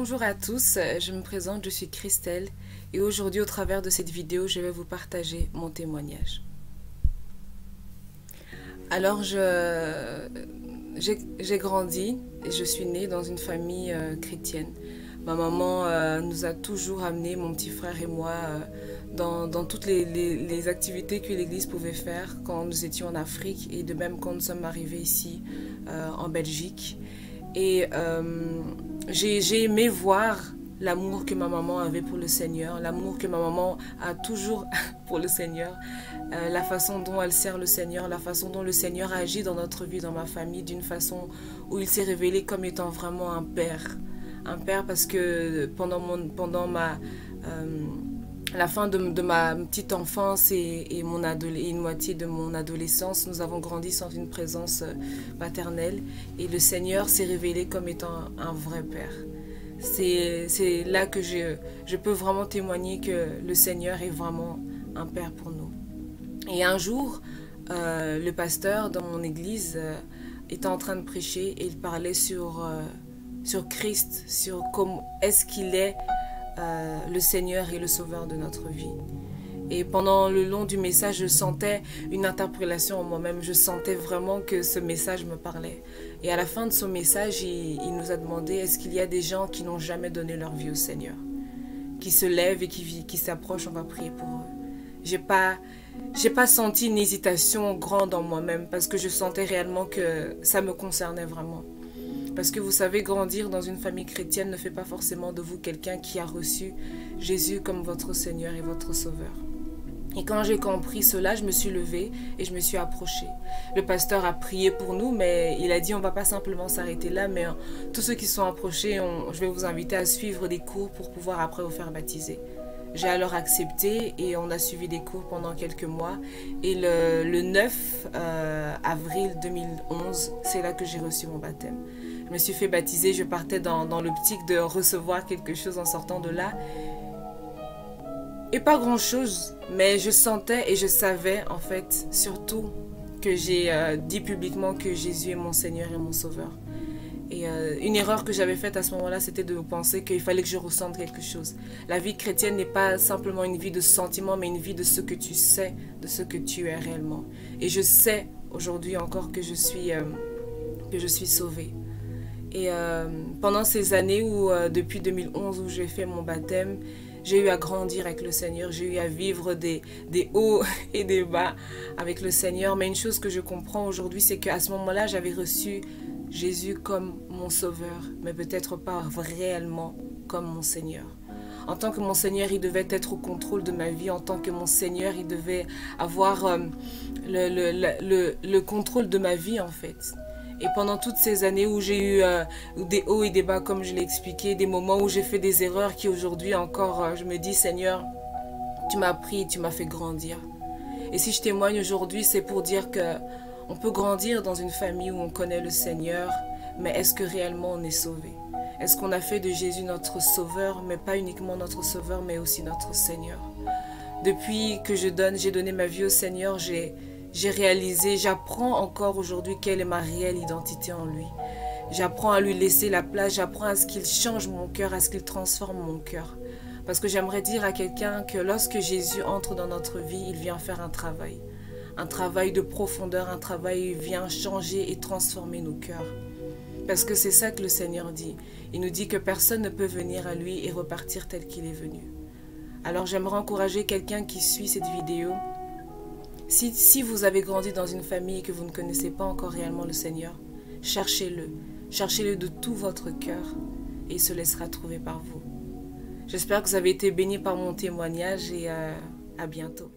Bonjour à tous, je me présente, je suis Christelle et aujourd'hui au travers de cette vidéo je vais vous partager mon témoignage. Alors j'ai grandi et je suis née dans une famille chrétienne. Ma maman nous a toujours amenés, mon petit frère et moi, dans toutes les activités que l'église pouvait faire quand nous étions en Afrique et de même quand nous sommes arrivés ici en Belgique. Et j'ai aimé voir l'amour que ma maman avait pour le Seigneur, l'amour que ma maman a toujours pour le Seigneur, la façon dont elle sert le Seigneur, la façon dont le Seigneur agit dans notre vie, dans ma famille, d'une façon où il s'est révélé comme étant vraiment un père. Un père parce que pendant la fin de ma petite enfance et une moitié de mon adolescence, nous avons grandi sans une présence paternelle et le Seigneur s'est révélé comme étant un vrai père. C'est là que je peux vraiment témoigner que le Seigneur est vraiment un père pour nous. Et un jour, le pasteur dans mon église était en train de prêcher et il parlait sur Christ, sur comment est-ce qu'il est le Seigneur et le Sauveur de notre vie. Et pendant le long du message, je sentais une interpellation en moi-même. Je sentais vraiment que ce message me parlait. Et à la fin de son message, il nous a demandé, est-ce qu'il y a des gens qui n'ont jamais donné leur vie au Seigneur, qui se lèvent et qui s'approchent, on va prier pour eux. J'ai pas senti une hésitation grande en moi-même parce que je sentais réellement que ça me concernait vraiment. Parce que vous savez, grandir dans une famille chrétienne ne fait pas forcément de vous quelqu'un qui a reçu Jésus comme votre Seigneur et votre Sauveur. Et quand j'ai compris cela, je me suis levée et je me suis approchée. Le pasteur a prié pour nous, mais il a dit on ne va pas simplement s'arrêter là, mais tous ceux qui sont approchés, je vais vous inviter à suivre des cours pour pouvoir après vous faire baptiser. J'ai alors accepté et on a suivi des cours pendant quelques mois. Et le 9 avril 2011, c'est là que j'ai reçu mon baptême. Je me suis fait baptiser, je partais dans l'optique de recevoir quelque chose en sortant de là. Et pas grand chose, mais je sentais et je savais en fait surtout que j'ai dit publiquement que Jésus est mon Seigneur et mon Sauveur. Et une erreur que j'avais faite à ce moment-là, c'était de penser qu'il fallait que je ressente quelque chose. La vie chrétienne n'est pas simplement une vie de sentiments, mais une vie de ce que tu sais, de ce que tu es réellement. Et je sais aujourd'hui encore que je suis sauvée. Et pendant ces années où, depuis 2011 où j'ai fait mon baptême, j'ai eu à grandir avec le Seigneur, j'ai eu à vivre des hauts et des bas avec le Seigneur. Mais une chose que je comprends aujourd'hui, c'est qu'à ce moment-là, j'avais reçu Jésus comme mon Sauveur, mais peut-être pas réellement comme mon Seigneur. En tant que mon Seigneur, il devait être au contrôle de ma vie. En tant que mon Seigneur, il devait avoir le contrôle de ma vie en fait. Et pendant toutes ces années où j'ai eu des hauts et des bas, comme je l'ai expliqué, des moments où j'ai fait des erreurs qui aujourd'hui encore, je me dis, Seigneur, tu m'as pris et tu m'as fait grandir. Et si je témoigne aujourd'hui, c'est pour dire que on peut grandir dans une famille où on connaît le Seigneur, mais est-ce que réellement on est sauvé? Est-ce qu'on a fait de Jésus notre Sauveur, mais pas uniquement notre Sauveur, mais aussi notre Seigneur? Depuis que j'ai donné ma vie au Seigneur, j'ai réalisé, j'apprends encore aujourd'hui quelle est ma réelle identité en lui. J'apprends à lui laisser la place, j'apprends à ce qu'il change mon cœur, à ce qu'il transforme mon cœur. Parce que j'aimerais dire à quelqu'un que lorsque Jésus entre dans notre vie, il vient faire un travail de profondeur, un travail où il vient changer et transformer nos cœurs. Parce que c'est ça que le Seigneur dit. Il nous dit que personne ne peut venir à lui et repartir tel qu'il est venu. Alors j'aimerais encourager quelqu'un qui suit cette vidéo. Si vous avez grandi dans une famille et que vous ne connaissez pas encore réellement le Seigneur, cherchez-le. Cherchez-le de tout votre cœur et il se laissera trouver par vous. J'espère que vous avez été bénis par mon témoignage et à bientôt.